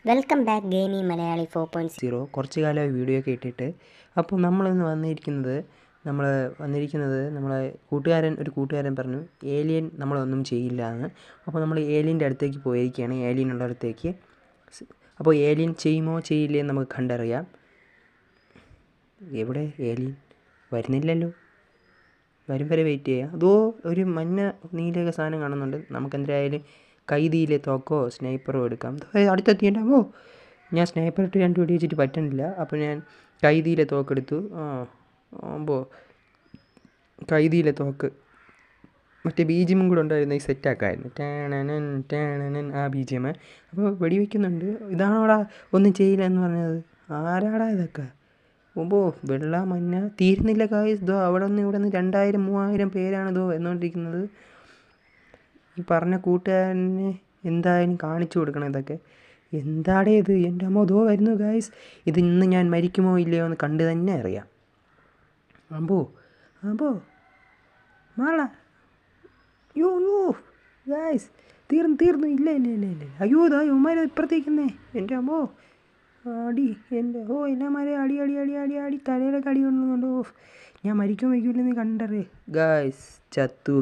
Welcome back gaming Malayali 4.0. കുറച്ച് കാലമായി video ഒക്കെ ഇട്ടിട്ട്. അപ്പോൾ നമ്മളിന്ന് വന്നിരിക്കുന്നത് നമ്മളെ ഒരു കൂട്ടുകാരൻ പറഞ്ഞു ഏലിയൻ നമ്മളൊന്നും ചെയ്യില്ല എന്ന്. അപ്പോൾ നമ്മൾ ഏലിയൻ്റെ അടുത്തേക്ക് പോയിരിക്കുകയാണ്, ഏലിയനുള്ളടത്തേക്ക്. അപ്പോൾ ഏലിയൻ ചെയ്യുമോ ചെയ്യില്ലേ എന്ന് നമുക്ക് കണ്ടറിയാം. എവിടെ ഏലിയൻ? വരുന്നില്ലല്ലോ. വരും വരെ വെയിറ്റ് ചെയ്യാം. അതോ ഒരു മഞ്ഞ നീലയൊക്കെ സാധനം കാണുന്നുണ്ട്. നമുക്കെന്തായാലും കൈതിയിലെ തോക്കോ സ്നൈപ്പറോ എടുക്കാം. അടുത്തെത്തിയിട്ടുണ്ടാവോ? ഞാൻ സ്നൈപ്പർ ഇട്ട് 2 വെടി വെച്ചിട്ട് പറ്റണില്ല. അപ്പോൾ ഞാൻ കൈതിയിലെ തോക്കെടുത്തു. കൈതിയിലെ തോക്ക് മറ്റേ ബീജിയമും കൂടെ ഉണ്ടായിരുന്നു, ഈ സെറ്റാക്കായിരുന്നു. ടേണനൻ ആ ബീജിയം. അപ്പോൾ വെടിവെക്കുന്നുണ്ട്. ഇതാണോടാ ഒന്നും ചെയ്യില്ല എന്ന് പറഞ്ഞത്? ആരാടാ ഇതൊക്കെ? വെള്ള മഞ്ഞ തീരുന്നില്ല ഗായ്സ്. ഇതോ അവിടെ നിന്ന് ഇവിടെ നിന്ന് 2000-3000 പേരാണ് ഇതോ വന്നുകൊണ്ടിരിക്കുന്നത്. ഈ പറഞ്ഞ കൂട്ടുകാരനെ എന്തായാലും കാണിച്ചു കൊടുക്കണം ഇതൊക്കെ. എന്താടേ ഇത്? എൻ്റെ അമ്മ ദോ വരുന്നു ഗായ്സ്. ഇത് ഇന്ന് ഞാൻ മരിക്കുമോ ഇല്ലയോ എന്ന് കണ്ട് തന്നെ അറിയാം. അമ്പോ മാള യോ ഗായ്സ്, തീർന്നു. ഇല്ല. അയ്യോ ഇതാ ഉമ്മാരെ ഇപ്പുറത്തേക്കുന്നേ. എൻ്റെ അമ്മോ അടി, എൻ്റെ എല്ലാമാരെ അടി തലയിലൊക്കെ അടി കൊണ്ടുന്നുണ്ടോ. ഞാൻ മരിക്കുമോ മരിക്കില്ലെന്ന് കണ്ടറിയേ ഗായ്സ്. ചത്തു.